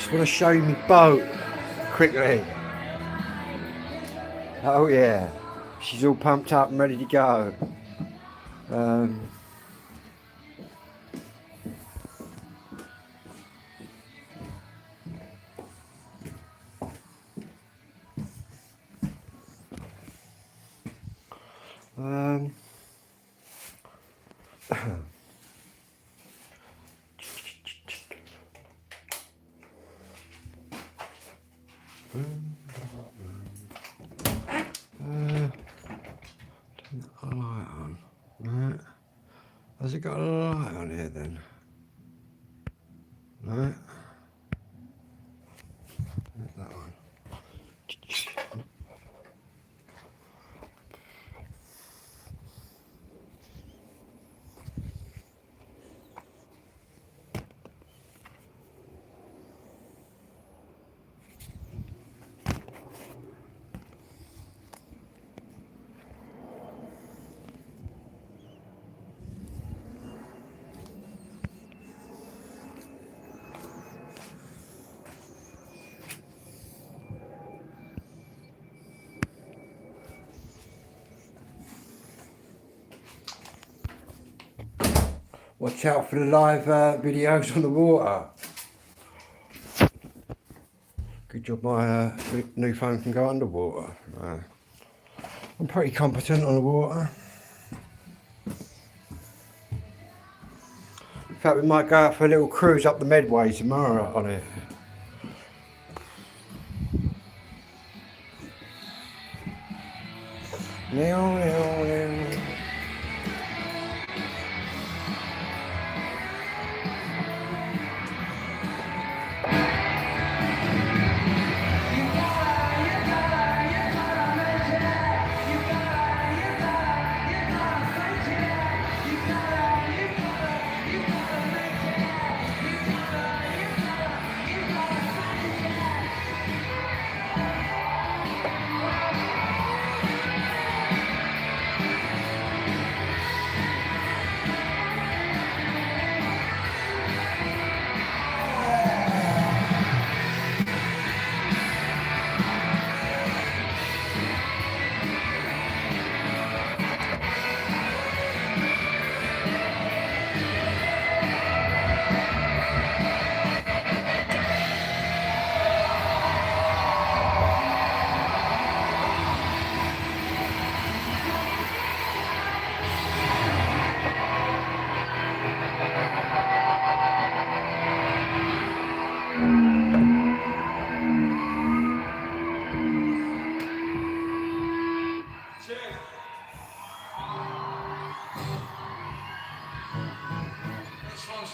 just want to show you my boat quickly. Oh yeah, she's all pumped up and ready to go. A light on, right? Has it got a light on here then? Right? That one. Watch out for the live videos on the water. Good job my new phone can go underwater. I'm pretty competent on the water. In fact, we might go out for a little cruise up the Medway tomorrow on it. Meow.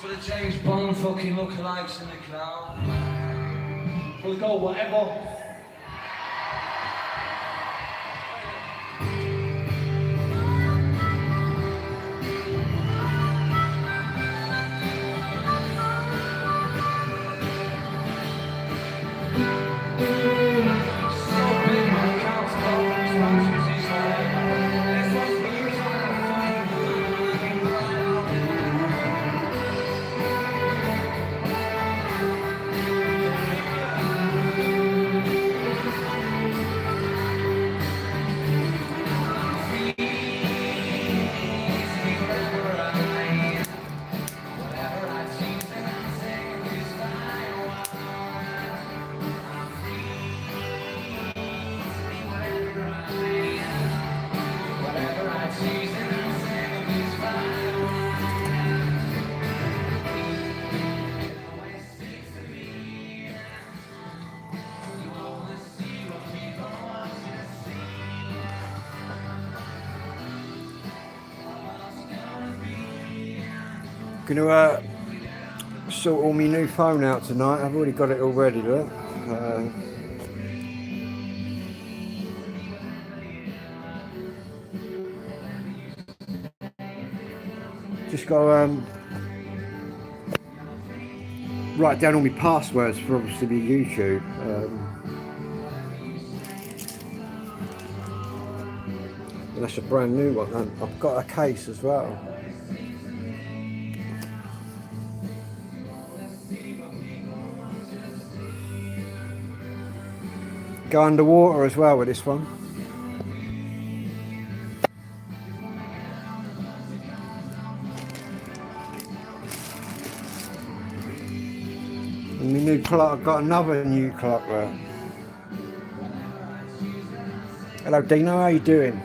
For the James Bond fucking lookalikes in the crowd. We'll go whatever. Gonna sort all my new phone out tonight. I've already got it all ready, look. Just got to write down all my passwords for obviously my YouTube. And that's a brand new one. And I've got a case as well. go underwater as well with this one. And my new clock, I've got another new clock there. Hello Dino, how you doing?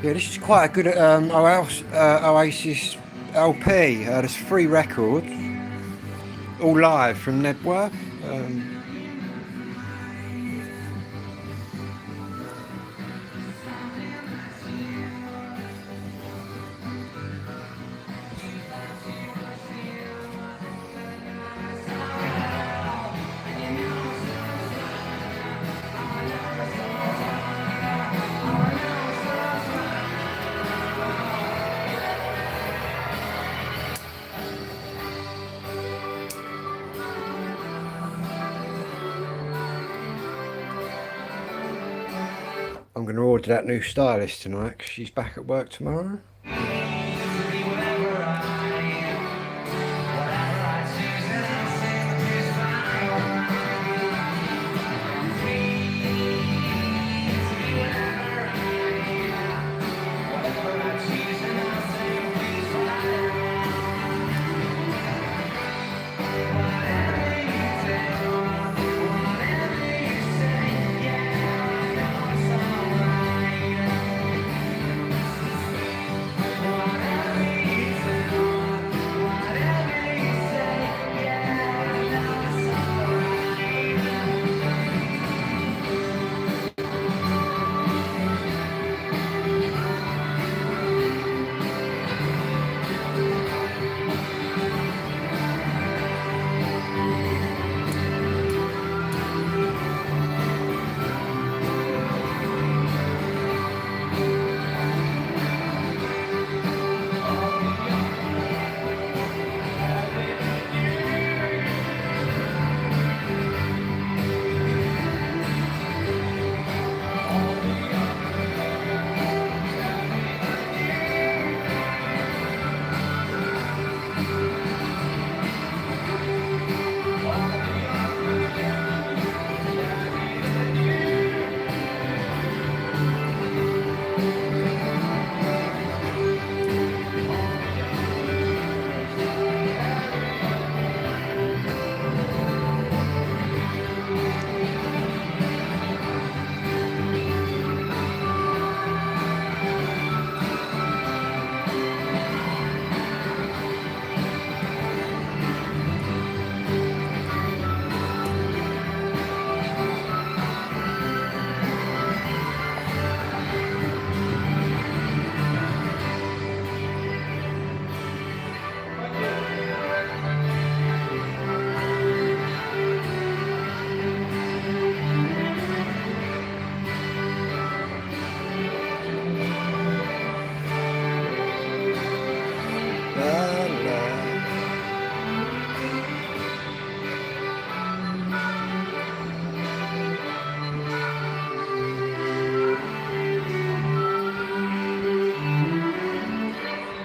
Yeah, this is quite a good Oasis LP. There's 3 records, all live from Nebworth. I'm going to order that new stylist tonight because she's back at work tomorrow.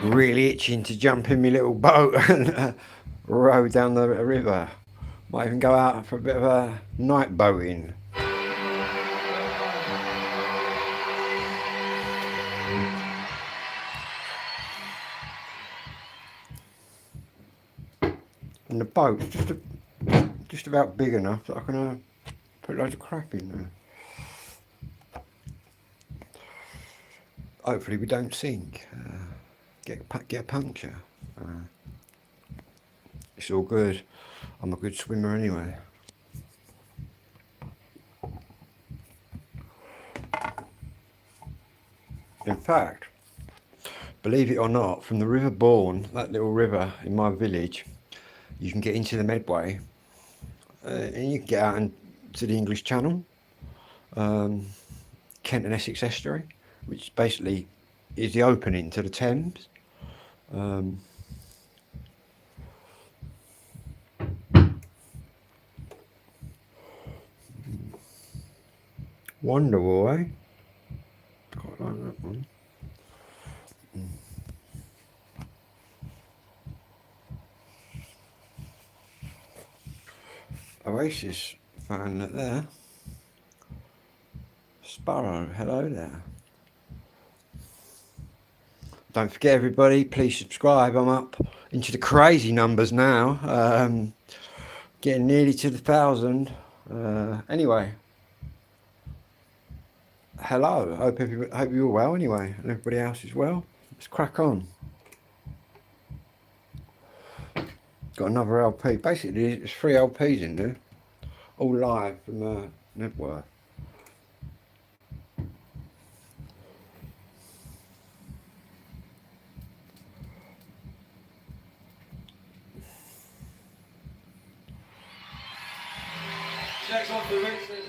Really itching to jump in my little boat and row down the river. Might even go out for a bit of a night boating. And the boat's just about big enough that I can put loads of crap in there. Hopefully we don't sink, get a puncture. It's all good. I'm a good swimmer anyway. In fact, believe it or not, from the River Bourne, that little river in my village, you can get into the Medway and you can get out into the English Channel, Kent and Essex Estuary, which basically is the opening to the Thames. Wonderwall, eh? Quite like that one. Oasis fan there. Sparrow, hello there. Don't forget everybody, please subscribe. I'm up into the crazy numbers now. Getting nearly to the 1,000. Anyway. Hello, hope you're well anyway, and everybody else is well. Let's crack on. Got another LP. Basically, it's 3 LPs in there, all live from Network. Next one for Richard.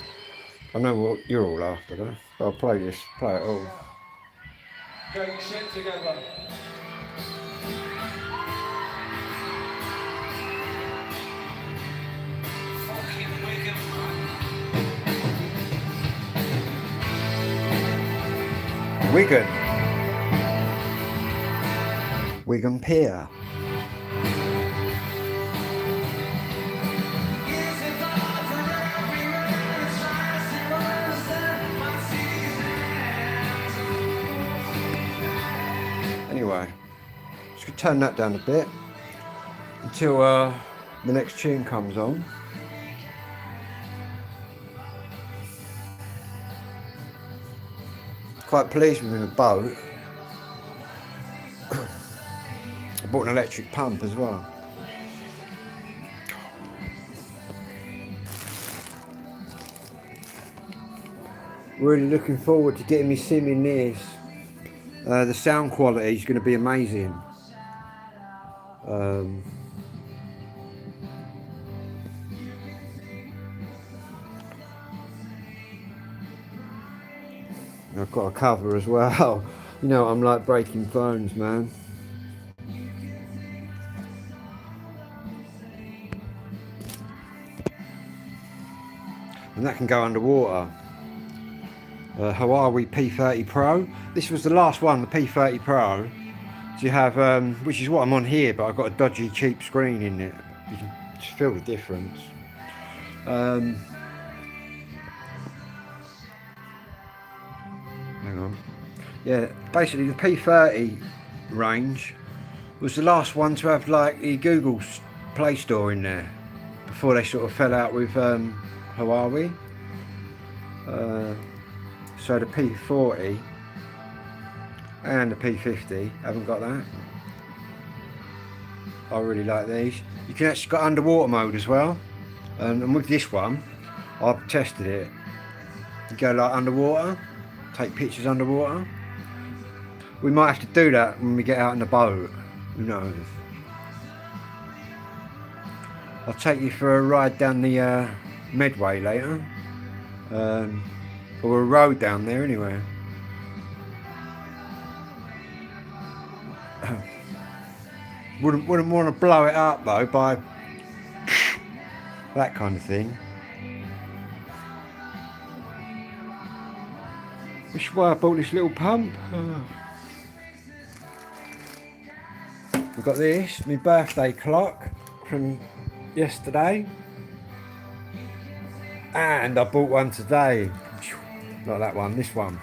I know what you're all after though. I'll play this, play it all. Get your shit together. Fucking Wigan. Wigan Pier. Anyway, just gonna turn that down a bit until the next tune comes on. Quite pleased with the boat. I bought an electric pump as well. Really looking forward to getting me sim in this. The sound quality is going to be amazing. I've got a cover as well. You know, I'm like breaking phones, man. And that can go underwater. Huawei P30 Pro. This was the last one, the P30 Pro. So you have, which is what I'm on here, but I've got a dodgy cheap screen in it. You can just feel the difference. Hang on. Yeah, basically the P30 range was the last one to have like the Google Play Store in there before they sort of fell out with Huawei. So the P40 and the P50 haven't got that. I really like these. You can actually got underwater mode as well, and with this one I've tested it. You go like underwater, take pictures underwater. We might have to do that when we get out in the boat, who knows. I'll take you for a ride down the Medway later, or a road down there anyway. Wouldn't want to blow it up though by that kind of thing. Which is why I bought this little pump. We've got this, my birthday clock from yesterday, and I bought one today. Not that one, this one.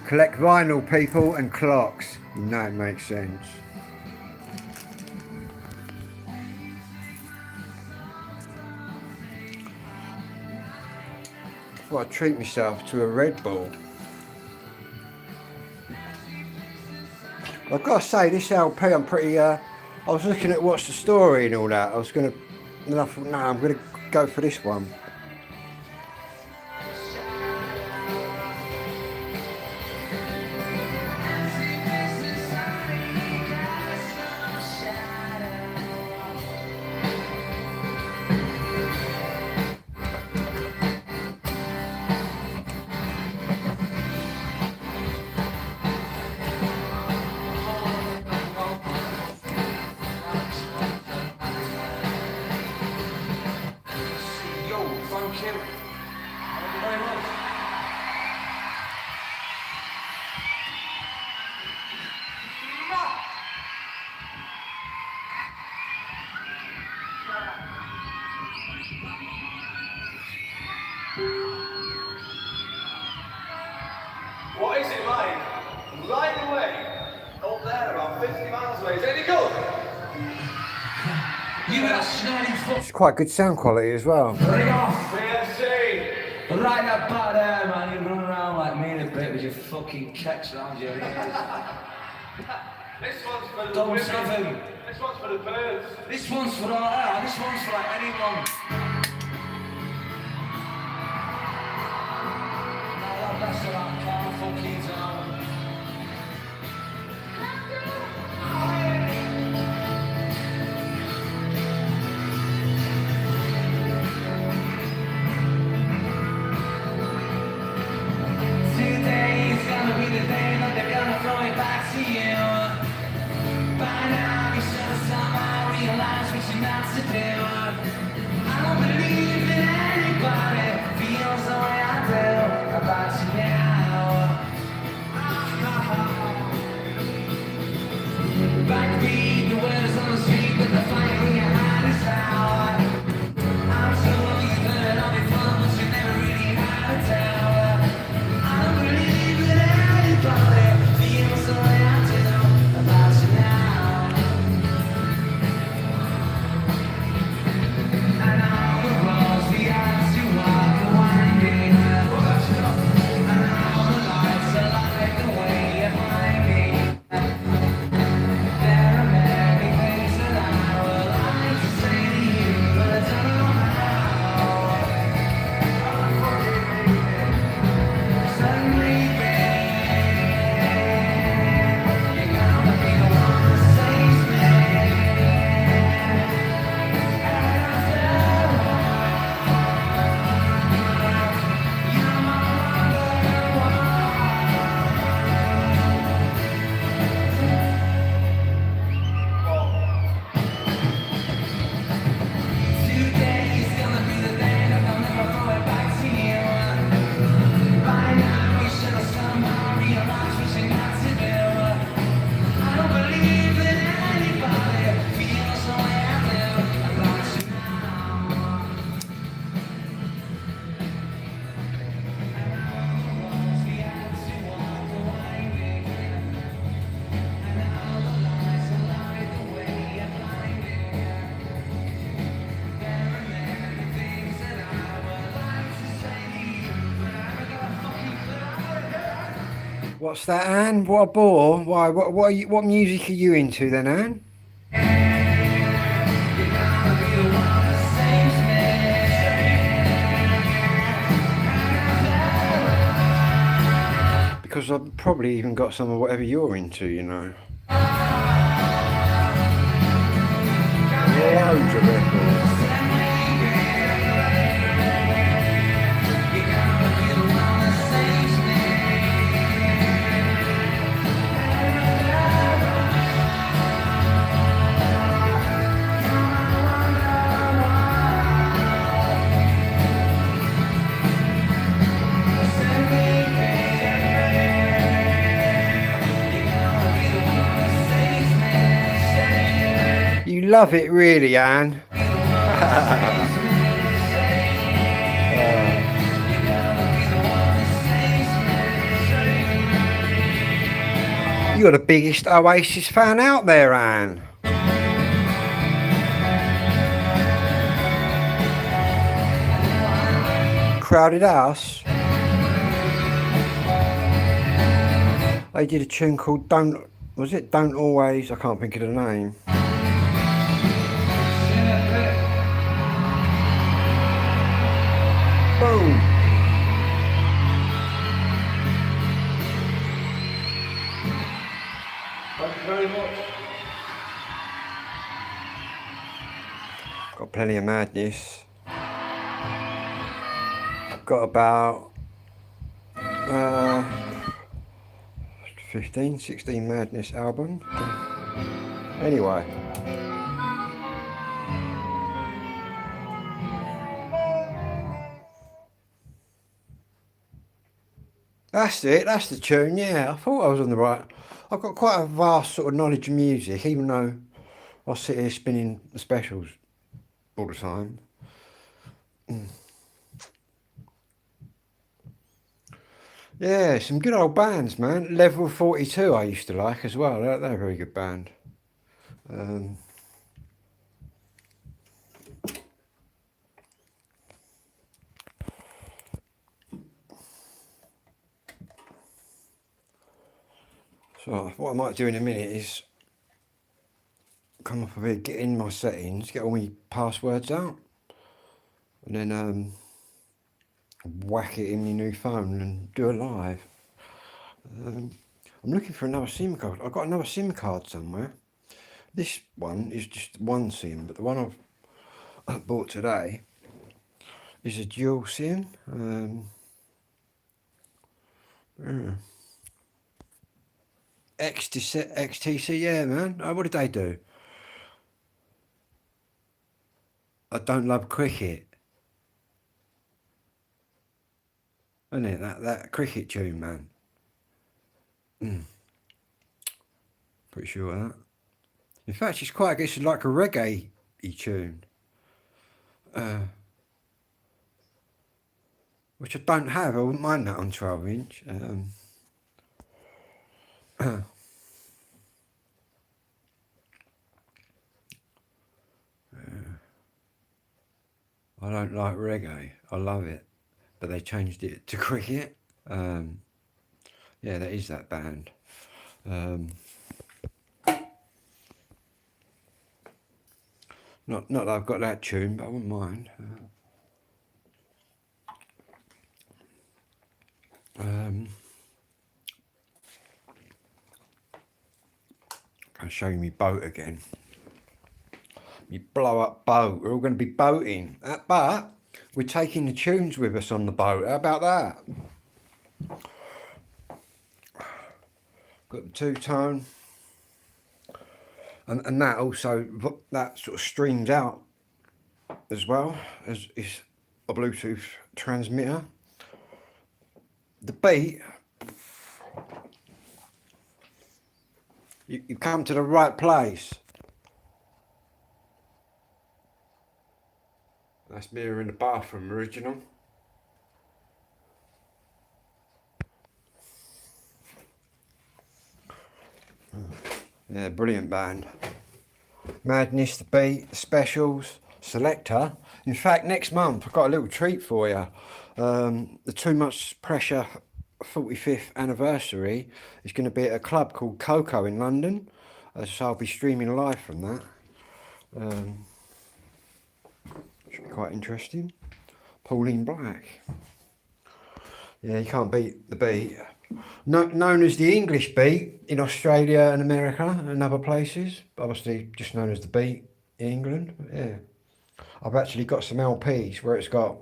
Collect vinyl, people, and clocks. You know it makes sense. Thought I'd treat myself to a Red Bull. I've got to say, this LP, I'm pretty, I was looking at what's the story and all that. I was going to, and I thought, no, I'm going to go for this one. 50 miles away. Is it any good? You got snotty fuck. It's quite good sound quality as well. Bring off. BFC. Right that back there, man. You run around like me in a bit with your fucking kecks around your ears. This one's for the Don't women. stop him. This one's for the birds. This one's for all. This one's for like anyone. Now that's what I can't fucking tell. Today is gonna be the day that they're gonna throw it back to you. By now you should have somehow realized what you're not to do. I don't believe that anybody feels the way I do about you now. Backbeat, the words on the street, but the fire in your heart is out. I'm sure you've heard all before, but you never really had a tell. I don't believe that anybody feels the way I do about you now. And all the roads we have to walk are winding. And all the lights are like the way you find me. There are many things that I would like to say to you, but I don't know how. Suddenly, you're gonna be the one that saves me. You're my number Today is gonna be the day that I'll never throw it back to you. By now you should have somehow realized what you got to do. I don't believe that anybody feels the way I do about you now. And all the roads we had to walk are winding. And all the lights are like the way you're blinding. There are many things that I would like to say to you, but I haven't got a fucking clue. What's that, Anne? What a bore. Why? What music are you into then, Anne? You're gonna be the one that saves me. Because I've probably even got some of whatever you're into, you know. Loads of records. You're gonna be the one that saves me. You love it, really, Anne. You're the biggest Oasis fan out there, Anne. Crowded House. They did a tune called Don't Always, I can't think of the name. Boom. Thank you very much. Got plenty of madness. Got about 15, 16 Madness album. Anyway. That's it, that's the tune, yeah. I thought I was on the right. I've got quite a vast sort of knowledge of music, even though I sit here spinning the specials all the time. Yeah, some good old bands, man. Level 42 I used to like as well. They're a very good band. Um, so what I might do in a minute is come up a bit, get in my settings, get all my passwords out, and then whack it in my new phone and do a live. I'm looking for another SIM card. I've got another SIM card somewhere. This one is just one SIM, but the one I've bought today is a dual SIM. Yeah. XTC, yeah, man. Oh, what did they do? I don't love cricket. Isn't it? That cricket tune, man. Pretty sure of that. In fact, it's quite, I guess, like a reggae tune. Which I don't have. I wouldn't mind that on 12 inch. I don't like reggae. I love it. But they changed it to cricket. Yeah, that is that band. Not that I've got that tune, but I wouldn't mind. I'll show you my boat again. Me blow up boat. We're all going to be boating. But we're taking the tunes with us on the boat. How about that? Got the two-tone. And that also, that sort of streams out as well as is a Bluetooth transmitter. The beat, you come to the right place. That's me in the bathroom, original. Yeah, brilliant band. Madness, the Beat, the Specials, Selector. In fact, next month I've got a little treat for you. The Too Much Pressure 45th anniversary is going to be at a club called Coco in London. So I'll be streaming live from that. Should be quite interesting. Pauline Black. Yeah, you can't beat the Beat. Known as the English Beat in Australia and America and other places. Obviously just known as the Beat in England. Yeah. I've actually got some LPs where it's got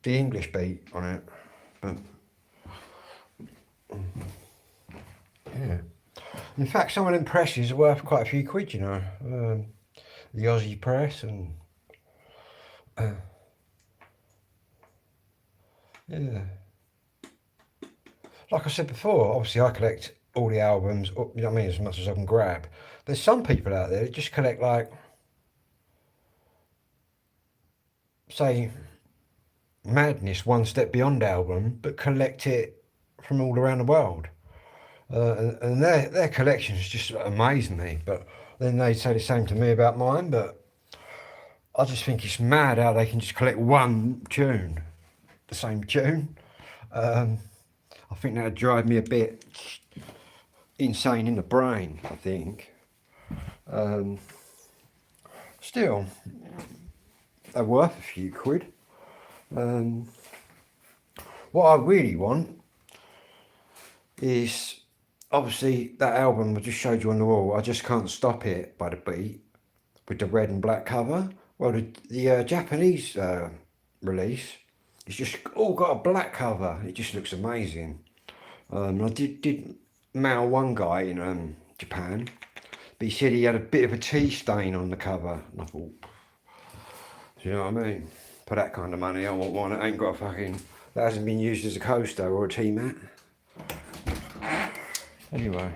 the English Beat on it. But yeah. In fact, some of them presses are worth quite a few quid, you know. The Aussie press and yeah. Like I said before, obviously I collect all the albums, you know what I mean, as much as I can grab. There's some people out there that just collect, like, say, Madness One Step Beyond album, but collect it from all around the world. And their collections just amaze me. But then they say the same to me about mine, but I just think it's mad how they can just collect one tune, the same tune. I think that would drive me a bit insane in the brain, I think. Still, they're worth a few quid. What I really want is, obviously, that album I just showed you on the wall, I Just Can't Stop It by the Beat, with the red and black cover. Well, the Japanese release, it's just all got a black cover. It just looks amazing. I did mail one guy in Japan, but he said he had a bit of a tea stain on the cover. And I thought, do you know what I mean? For that kind of money, I want one that ain't got a fucking, that hasn't been used as a coaster or a tea mat. Anyway.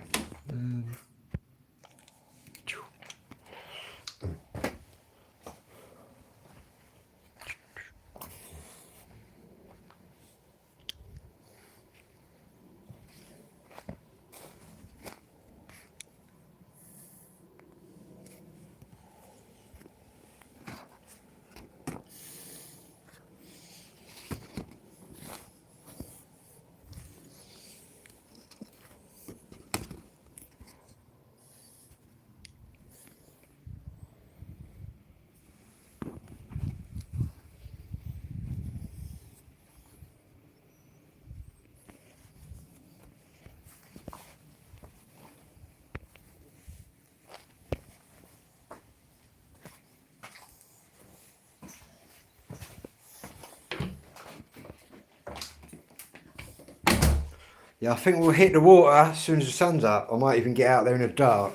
Yeah, I think we'll hit the water as soon as the sun's up. I might even get out there in the dark.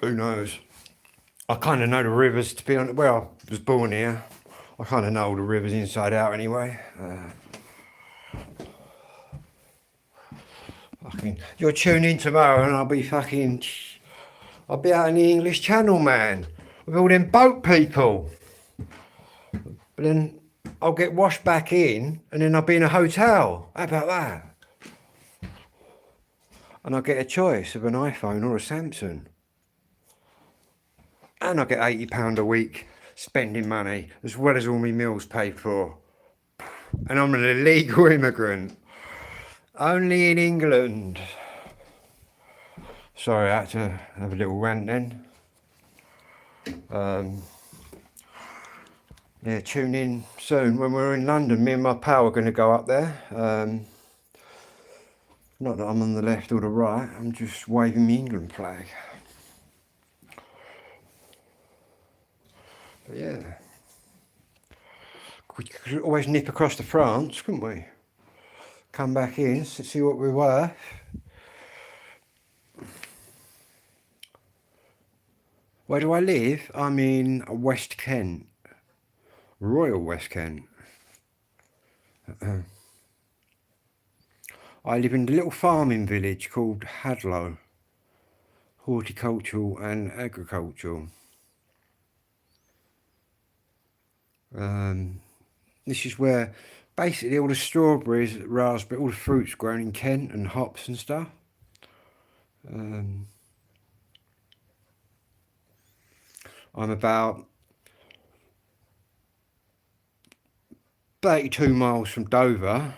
Who knows? I kind of know the rivers, to be honest. Well, I was born here. I kind of know all the rivers inside out anyway. You'll tune in tomorrow and I'll be out in the English Channel, man. With all them boat people. But then I'll get washed back in and then I'll be in a hotel. How about that? And I'll get a choice of an iPhone or a Samsung. And I'll get £80 a week spending money, as well as all my meals paid for. And I'm an illegal immigrant. Only in England. Sorry, I had to have a little rant then. Yeah, tune in soon. When we're in London, me and my pal are going to go up there. Not that I'm on the left or the right, I'm just waving the England flag. But yeah. We could always nip across to France, couldn't we? Come back in, see what we were. Where do I live? I'm in West Kent. Royal West Kent. I live in a little farming village called Hadlow. Horticultural and agricultural. This is where basically all the strawberries, raspberries, all the fruits grown in Kent and hops and stuff. I'm about 32 miles from Dover,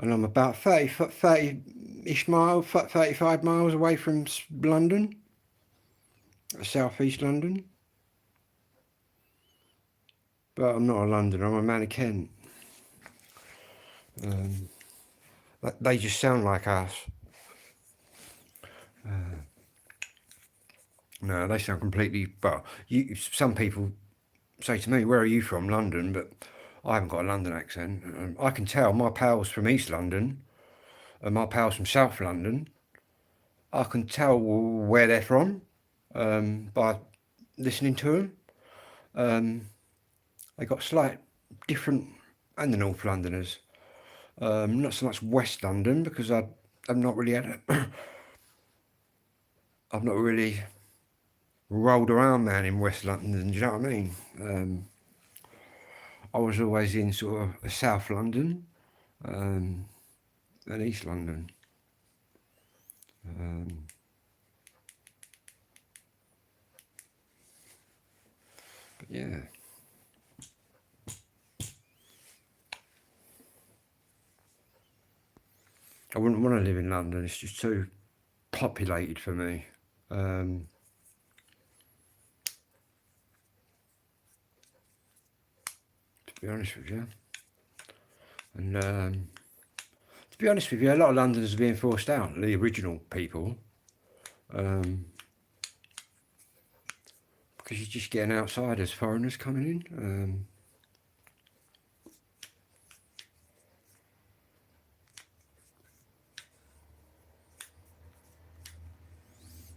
and I'm about 30-ish miles, 35 miles away from London, southeast London. But I'm not a Londoner, I'm a man of Kent. They just sound like us. No, they sound completely. But some people say to me, "Where are you from?" London, but I haven't got a London accent. I can tell my pals from East London and my pals from South London. I can tell where they're from by listening to them. They got slight different, and the North Londoners. Not so much West London because I've not really had I've not really rolled around, man, in West London. Do you know what I mean? I was always in sort of South London and East London. But yeah. I wouldn't want to live in London, it's just too populated for me. To be honest with you. And to be honest with you, a lot of Londoners are being forced out, the original people. Because you're just getting outsiders, foreigners coming in.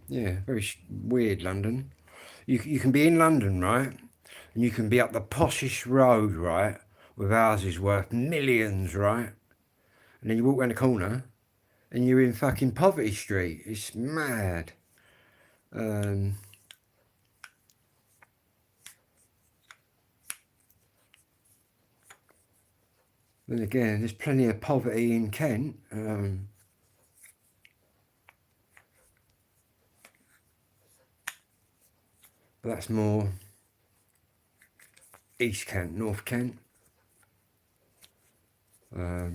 Yeah, very weird, London. You can be in London, right? And you can be up the poshest road, right? With houses worth millions, right? And then you walk around the corner and you're in fucking Poverty Street. It's mad. Then again, there's plenty of poverty in Kent. But that's more East Kent, North Kent. The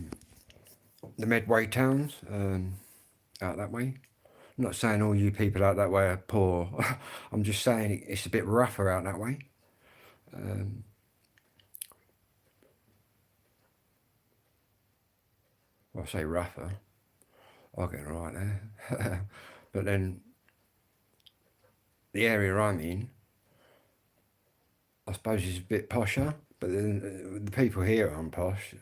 Medway towns, out that way. I'm not saying all you people out that way are poor. I'm just saying it's a bit rougher out that way. Well, I say rougher. I'll get it right there. But then the area I'm in, I suppose, is a bit posher. But then the people here aren't posh.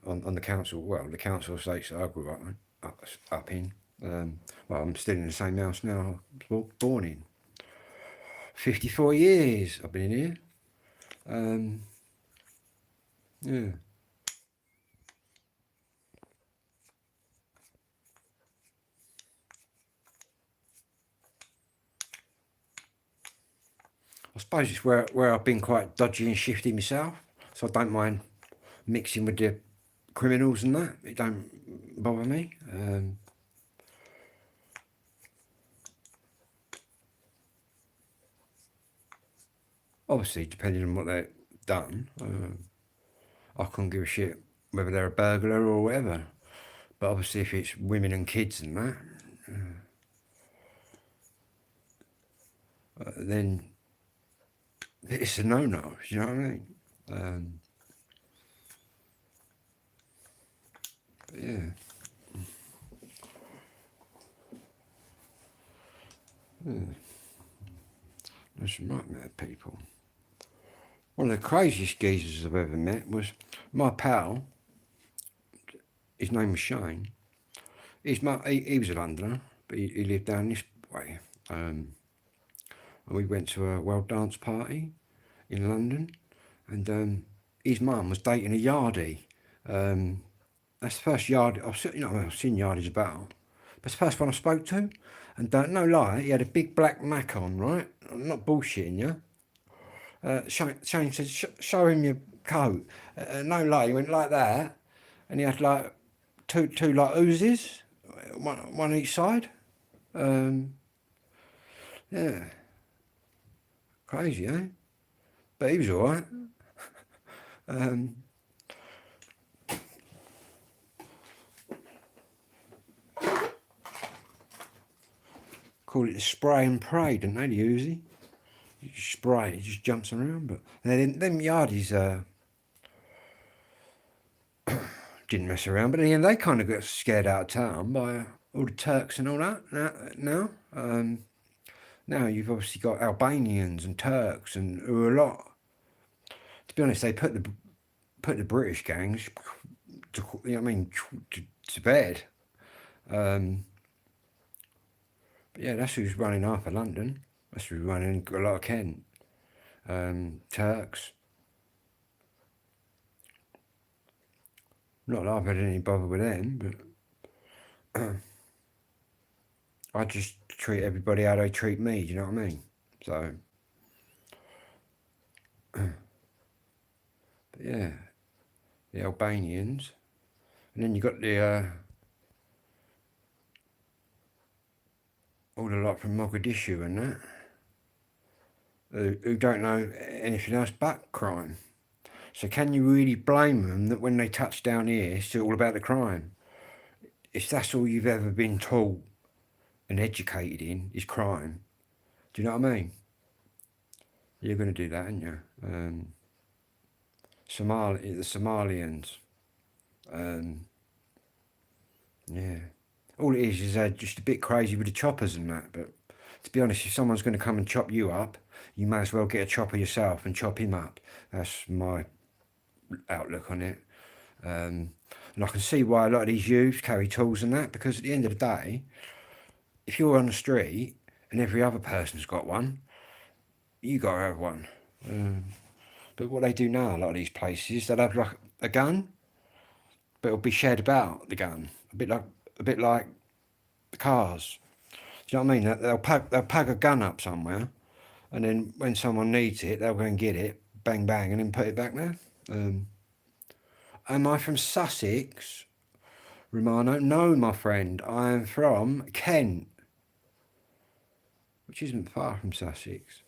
on the council. Well, the council estates that I grew up in. Well, I'm still in the same house now I was born in. 54 years I've been here. Yeah. I suppose it's where I've been quite dodgy and shifty myself, so I don't mind mixing with the criminals and that. It don't bother me. Obviously, depending on what they've done, I couldn't give a shit whether they're a burglar or whatever. But obviously, if it's women and kids and that, then it's a no-no. You know what I mean? But yeah. There's some nightmare people. One of the craziest geezers I've ever met was my pal. His name was Shane. He was a Londoner, but he lived down this way. And we went to a world dance party in London, and his mum was dating a yardie. That's the first yardie I've seen yardies about, but it's the first one I spoke to. And no lie, he had a big black Mac on, right? I'm not bullshitting you. Shane said, show him your coat. No lie, he went like that, and he had like two like Uzis, one each side. Yeah, crazy, eh? But he was all right. Call it the spray and pray, didn't they, the Uzi? You spray, it just jumps around. But them yardies didn't mess around. But then they kind of got scared out of town by all the Turks and all that now. Now you've obviously got Albanians and Turks and who are a lot. To be honest, they put the British gangs to bed. But yeah, that's who's running half of London. That's who's running a lot of Kent. Turks. Not that I've had any bother with them, but I just treat everybody how they treat me, do you know what I mean? So, but yeah, the Albanians. And then you got the all the lot from Mogadishu and that, who don't know anything else but crime. So can you really blame them that when they touch down here, it's all about the crime? If that's all you've ever been taught and educated in is crime, do you know what I mean? You're going to do that, aren't you? The Somalians. Yeah. All it is just a bit crazy with the choppers and that, but to be honest, if someone's going to come and chop you up, you may as well get a chopper yourself and chop him up. That's my outlook on it. And I can see why a lot of these youths carry tools and that, because at the end of the day, if you're on the street and every other person's got one, you got to have one. But what they do now, a lot of these places, they'll have like a gun, but it'll be shared about the gun, a bit like the cars. Do you know what I mean? They'll pack a gun up somewhere, and then when someone needs it, they'll go and get it, bang bang, and then put it back there. Am I from Sussex, Romano? No, my friend, I am from Kent, which isn't far from Sussex.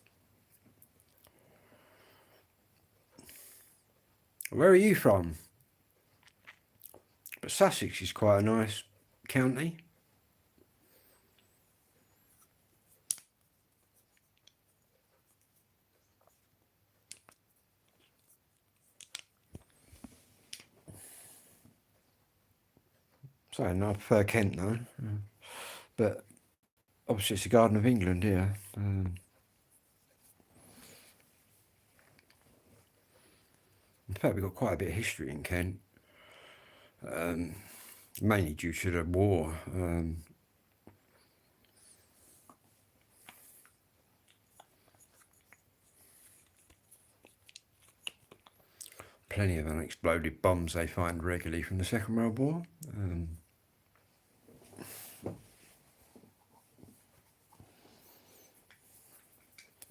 Where are you from? But Sussex is quite a nice county. So no, I prefer Kent though. But obviously it's the Garden of England here. In fact, we've got quite a bit of history in Kent. mainly due to the war. Plenty of unexploded bombs they find regularly from the Second World War.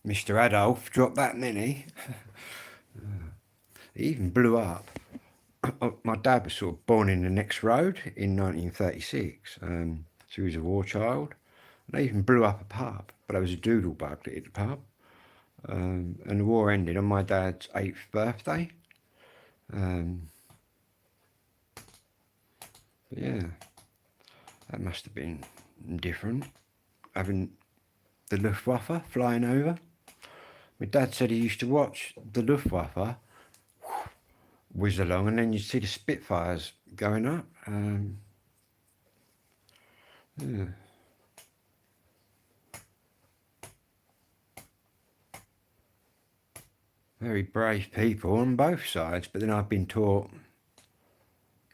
Mr. Adolf dropped that many. He even blew up. My dad was sort of born in the next road in 1936, so he was a war child. They even blew up a pub, but it was a doodle bug that hit the pub. And the war ended on my dad's 8th birthday. But yeah, that must have been different, having the Luftwaffe flying over. My dad said he used to watch the Luftwaffe whiz along, and then you'd see the Spitfires going up. Yeah. Very brave people on both sides, but then I've been taught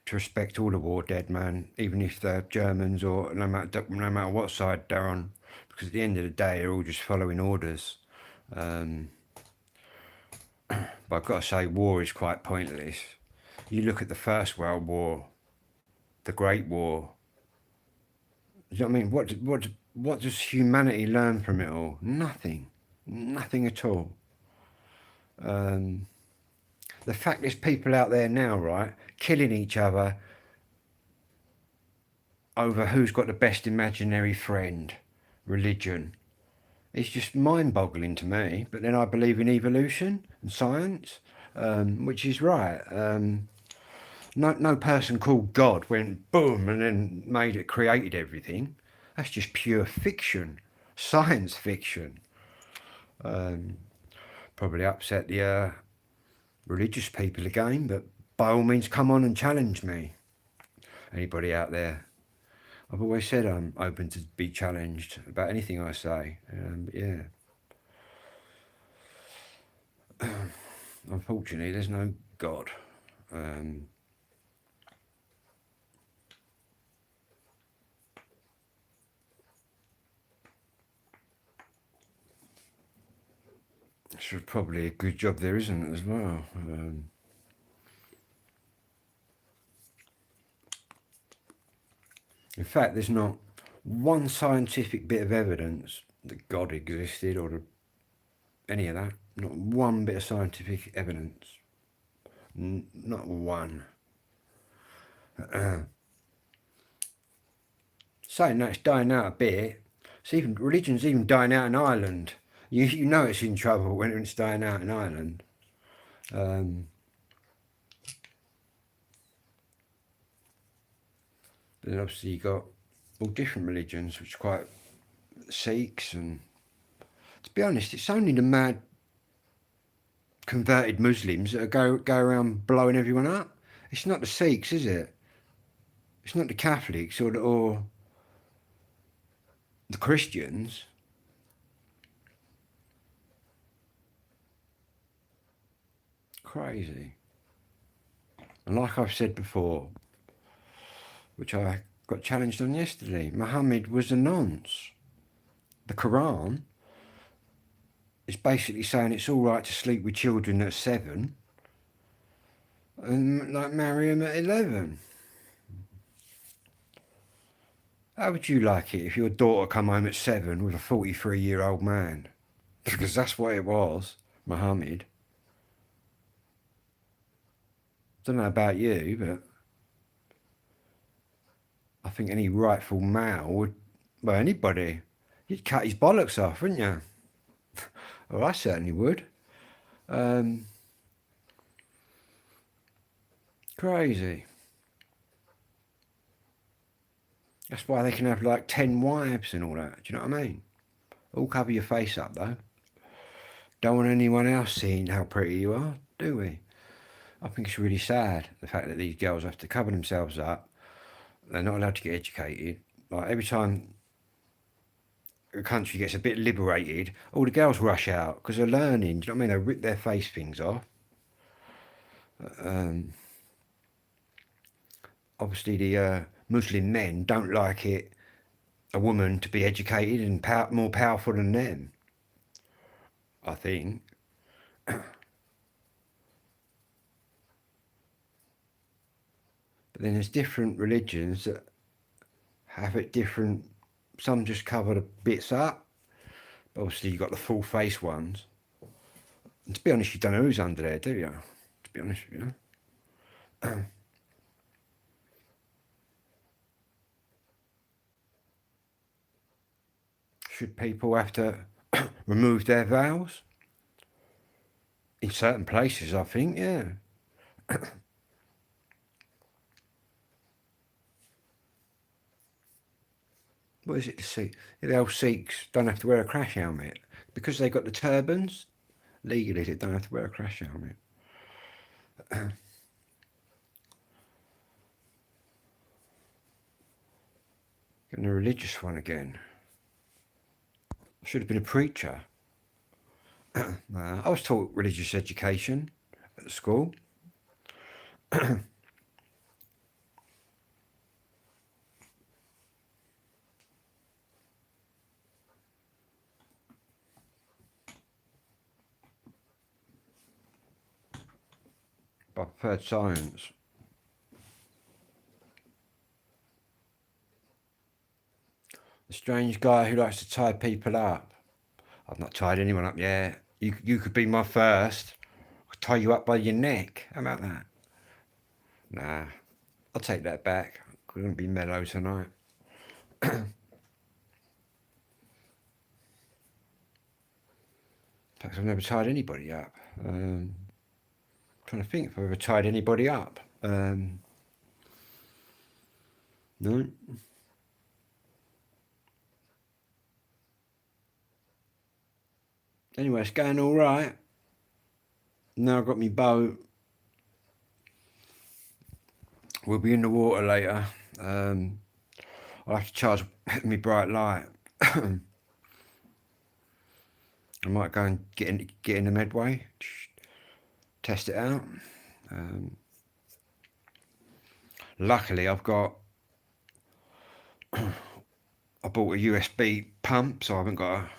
to respect all the war dead, man, even if they're Germans or no matter what side they're on, because at the end of the day, they're all just following orders. But I've got to say, war is quite pointless. You look at the First World War, the Great War. You know what I mean? What does humanity learn from it all? Nothing. Nothing at all. The fact there's people out there now, right, killing each other over who's got the best imaginary friend, religion. It's just mind-boggling to me. But then I believe in evolution and science, which is right. No person called God went boom and then created everything. That's just pure fiction, science fiction. Probably upset the religious people again, but by all means, come on and challenge me. Anybody out there? I've always said I'm open to be challenged about anything I say. Yeah. Unfortunately, there's no God. It's probably a good job there isn't as well. In fact, there's not one scientific bit of evidence that God existed or any of that. Not one bit of scientific evidence. Not one. Saying that, it's dying out a bit. Religion's even dying out in Ireland. You know it's in trouble when it's dying out in Ireland. Then obviously you got all different religions, which are quite Sikhs, and to be honest, it's only the mad converted Muslims that go around blowing everyone up. It's not the Sikhs, is it? It's not the Catholics or the Christians. Crazy. And like I've said before, which I got challenged on yesterday, Muhammad was a nonce. The Quran is basically saying it's all right to sleep with children at 7 and like marry them at 11. How would you like it if your daughter come home at 7 with a 43-year-old man? Because that's what it was, Muhammad. Don't know about you, but I think any rightful male would, well, anybody, you'd cut his bollocks off, wouldn't you? Well, I certainly would. Crazy. That's why they can have like 10 wives and all that. Do you know what I mean? All cover your face up though. Don't want anyone else seeing how pretty you are, do we? I think it's really sad, the fact that these girls have to cover themselves up. They're not allowed to get educated. Like every time a country gets a bit liberated, all the girls rush out because they're learning. Do you know what I mean? They rip their face things off. obviously the Muslim men don't like it, a woman to be educated and more powerful than them, I think. But then there's different religions that have it different. Some just cover the bits up. Obviously you've got the full face ones. And to be honest, you don't know who's under there, do you? To be honest with you. Should people have to remove their vows? In certain places, I think, yeah. What is it to see? The old Sikhs don't have to wear a crash helmet. Because they got the turbans, legally they don't have to wear a crash helmet. Getting a religious one again. I should have been a preacher. I was taught religious education at school. But I preferred science. The strange guy who likes to tie people up. I've not tied anyone up yet. You could be my first. I'll tie you up by your neck. How about that? Nah, I'll take that back. I'm going to be mellow tonight. Perhaps I've never tied anybody up. Trying to think if I've ever tied anybody up. No. Anyway, it's going all right. Now I've got my boat. We'll be in the water later. I'll have to charge my bright light. I might go and get in the Medway, test it out. Luckily, I've got. I bought a USB pump, so I haven't got to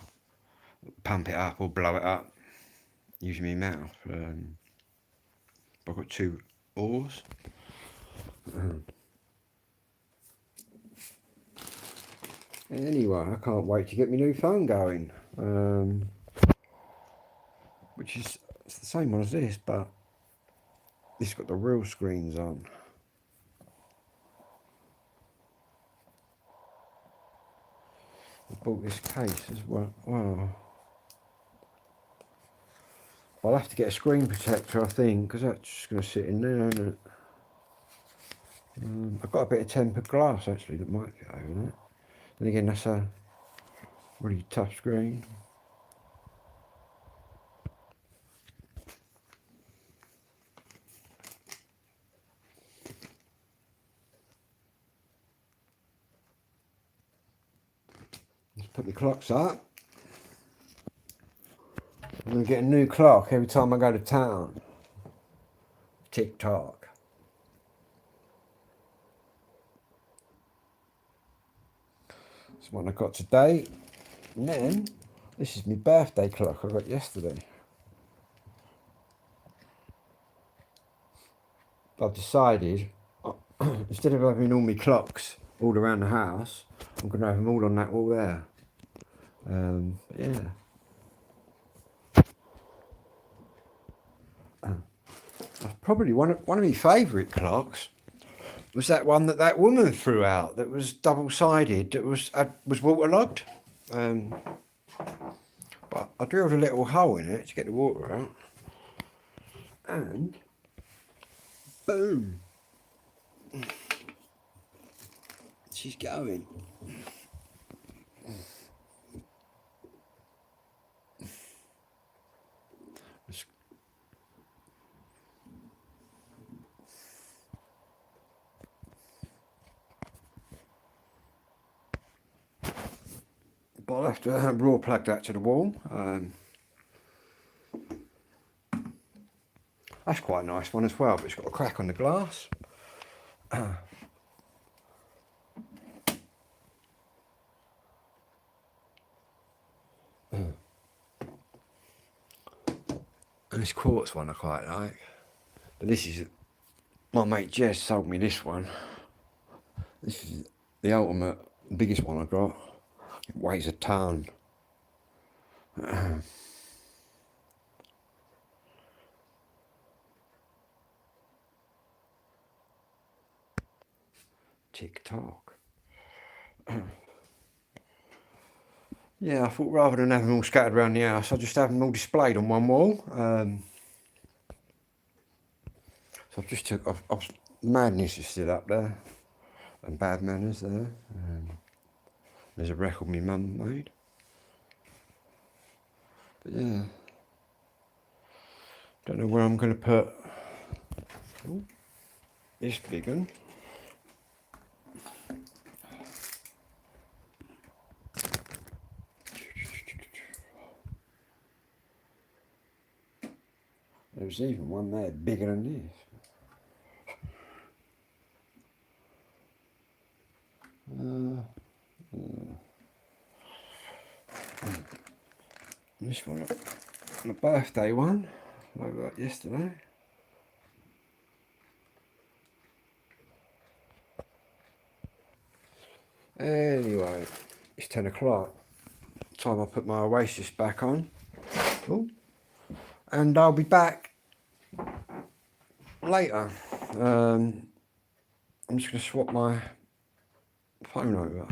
pump it up or blow it up using my mouth. I've got 2 oars. Anyway, I can't wait to get my new phone going, which is it's the same one as this, but this got the real screens on. I bought this case as well. Wow. I'll have to get a screen protector, I think, because that's just going to sit in there, isn't it? I've got a bit of tempered glass actually that might get over that. And again, that's a really tough screen. Let's put the clocks up. I'm going to get a new clock every time I go to town. Tick-tock. This one I got today. And then, this is my birthday clock I got yesterday. I've decided, instead of having all my clocks all around the house, I'm going to have them all on that wall there. Yeah. Probably one of my favourite clocks was that one that woman threw out that was double-sided, that was waterlogged. But I drilled a little hole in it to get the water out, and boom, she's going. But I'll have to raw plug that to the wall. That's quite a nice one as well, but it's got a crack on the glass. And this quartz one I quite like. But this is, my mate Jez sold me this one. This is the ultimate, biggest one I got. It weighs a ton. TikTok. Yeah, I thought rather than have them all scattered around the house, I'd just have them all displayed on one wall. So I've just took, Madness is still up there, and Bad Manners there. There's a record my mum made. But yeah, don't know where I'm going to put this big one. There's even one there bigger than this. This one, a birthday one, like that yesterday. Anyway, it's 10 o'clock. Time I put my Oasis back on. Ooh. And I'll be back later. I'm just going to swap my phone over.